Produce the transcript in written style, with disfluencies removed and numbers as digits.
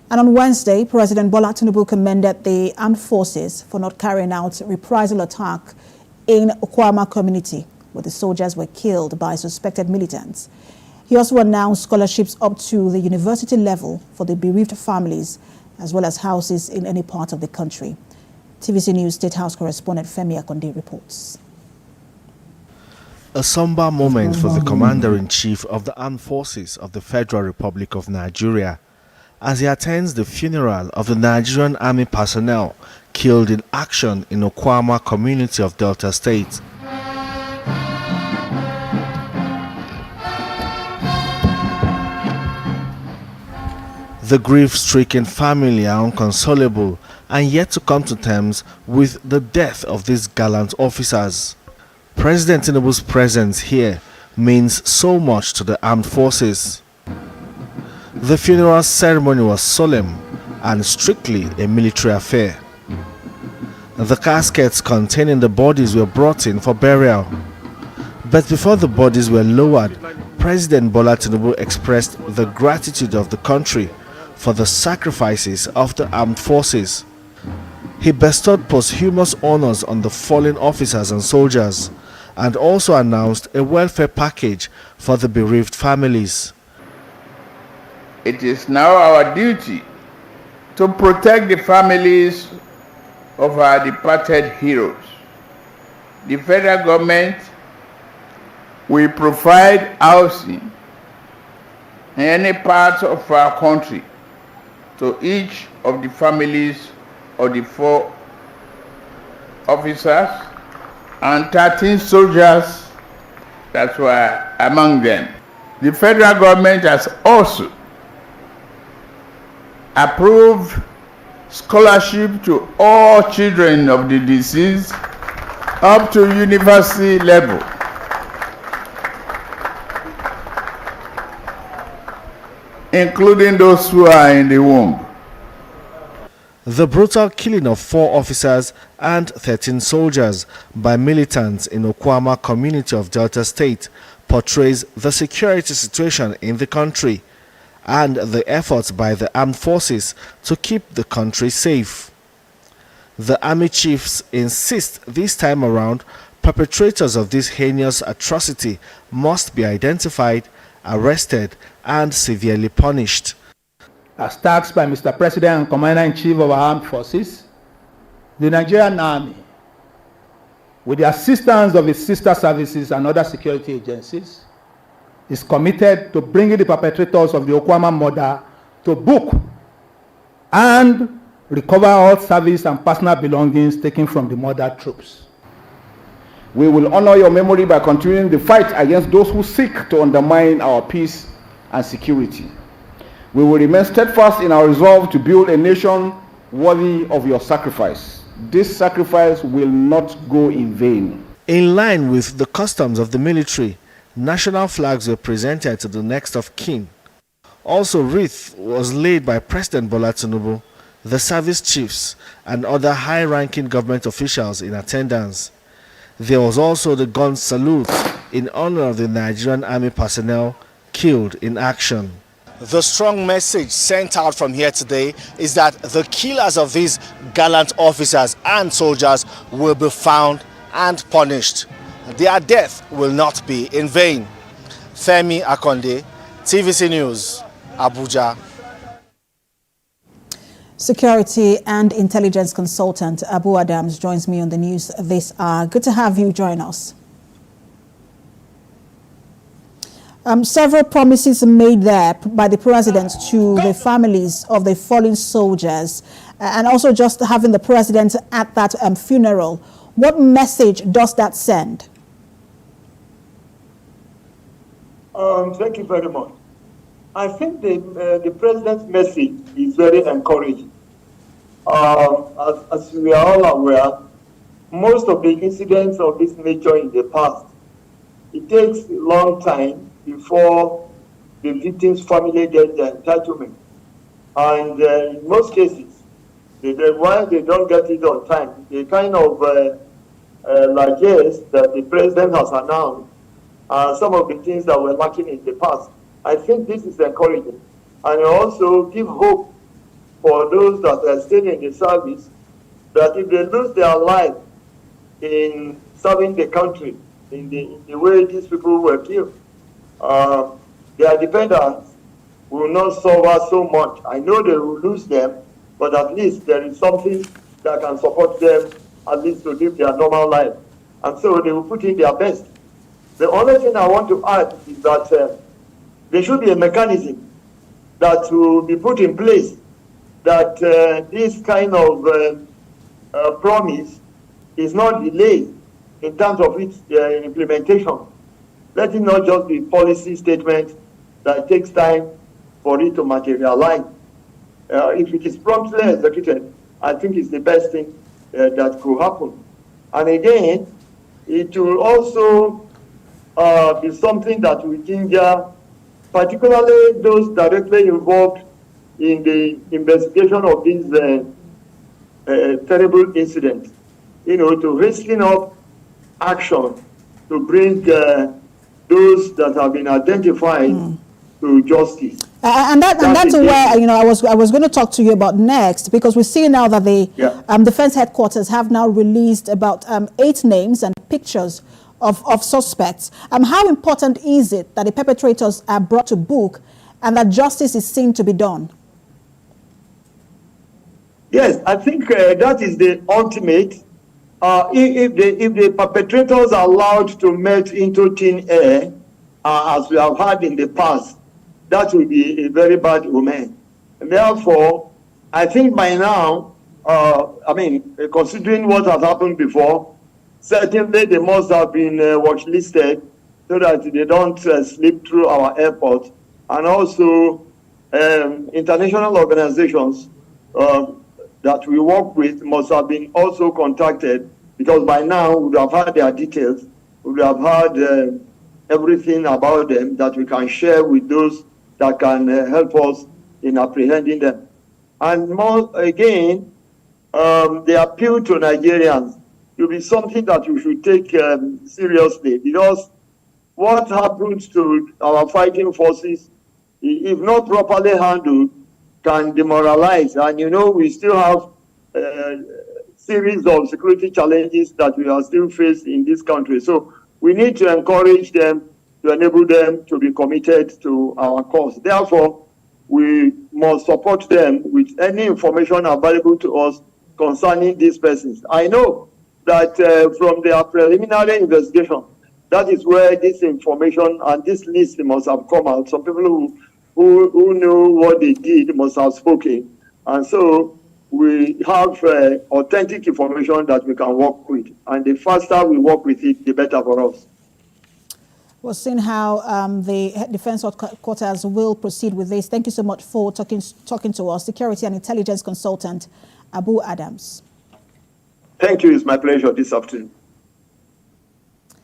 And on Wednesday, President Bola Tinubu commended the armed forces for not carrying out a reprisal attack in Okuama community, where the soldiers were killed by suspected militants. He also announced scholarships up to the university level for the bereaved families, as well as houses in any part of the country. TVC News State House correspondent Femi Akonde reports. A somber moment for the Commander-in-Chief of the Armed Forces of the Federal Republic of Nigeria as he attends the funeral of the Nigerian Army personnel killed in action in Okuama community of Delta State. The grief-stricken family are inconsolable and yet to come to terms with the death of these gallant officers. President Tinubu's presence here means so much to the armed forces. The funeral ceremony was solemn and strictly a military affair. The caskets containing the bodies were brought in for burial. But before the bodies were lowered, President Bola Tinubu expressed the gratitude of the country for the sacrifices of the armed forces. He bestowed posthumous honors on the fallen officers and soldiers, and also announced a welfare package for the bereaved families. It is now our duty to protect the families of our departed heroes. The federal government will provide housing in any part of our country to each of the families of the 4 officers and 13 soldiers that were among them. The federal government has also approved scholarship to all children of the deceased up to university level. Including those who are in the womb. The brutal killing of 4 officers and 13 soldiers by militants in Okuama community of Delta State portrays the security situation in the country and the efforts by the armed forces to keep the country safe. The army chiefs insist this time around perpetrators of this heinous atrocity must be identified, arrested, and severely punished. As tasked by Mr. President and Commander-in-Chief of our Armed Forces, the Nigerian Army, with the assistance of its sister services and other security agencies, is committed to bringing the perpetrators of the Okuama murder to book and recover all service and personal belongings taken from the murdered troops. We will honor your memory by continuing the fight against those who seek to undermine our peace and security. We will remain steadfast in our resolve to build a nation worthy of your sacrifice. This sacrifice will not go in vain. In line with the customs of the military, national flags were presented to the next of kin. Also, wreath was laid by President Bola Tinubu, the service chiefs, and other high-ranking government officials in attendance. There was also the gun salute in honor of the Nigerian Army personnel killed in action. The strong message sent out from here today is that the killers of these gallant officers and soldiers will be found and punished. Their death will not be in vain. Femi Akonde, TVC News, Abuja. Security and intelligence consultant Abu Adams joins me on the news this hour. Good to have you join us. Several promises made there by the president to the families of the fallen soldiers, and also just having the president at that funeral. What message does that send? Thank you very much. I think the president's message is very encouraging. As we are all aware, most of the incidents of this nature in the past, it takes a long time before the victim's family get their entitlement. And in most cases, why they don't get it on time, the kind of largesse that the president has announced, some of the things that were lacking in the past. I think this is encouraging. And also give hope for those that are still in the service, that if they lose their life in serving the country in the way these people were killed, their dependents will not suffer so much. I know they will lose them, but at least there is something that can support them at least to live their normal life. And so they will put in their best. The only thing I want to add is that there should be a mechanism that will be put in place that this kind of promise is not delayed in terms of its implementation. Let it not just be policy statement that takes time for it to materialize. If it is promptly executed, I think it's the best thing that could happen. And again, it will also be something that will ginger, particularly those directly involved in the investigation of this terrible incident, to hasten up action to bring those that have been identified to justice. And that's where I was going to talk to you about next, because we see now that the defense headquarters have now released about 8 names and pictures of suspects. How important is it that the perpetrators are brought to book and that justice is seen to be done? Yes, I think that is the ultimate. If the perpetrators are allowed to melt into thin air, as we have had in the past, that will be a very bad omen. And therefore, I think by now, considering what has happened before, certainly they must have been watch-listed so that they don't slip through our airport. And also, international organizations that we work with must have been also contacted, because by now we would have had their details, we would have had everything about them that we can share with those that can help us in apprehending them. And more again, the appeal to Nigerians will be something that we should take seriously, because what happens to our fighting forces, if not properly handled, can demoralize. And we still have a series of security challenges that we are still facing in this country. So we need to encourage them, to enable them to be committed to our cause. Therefore, we must support them with any information available to us concerning these persons. I know that from their preliminary investigation, that is where this information and this list must have come out. Some people who knew what they did must have spoken. And so we have authentic information that we can work with. And the faster we work with it, the better for us. We're seeing how the defense headquarters will proceed with this. Thank you so much for talking to us, security and intelligence consultant Abu Adams. Thank you. It's my pleasure this afternoon.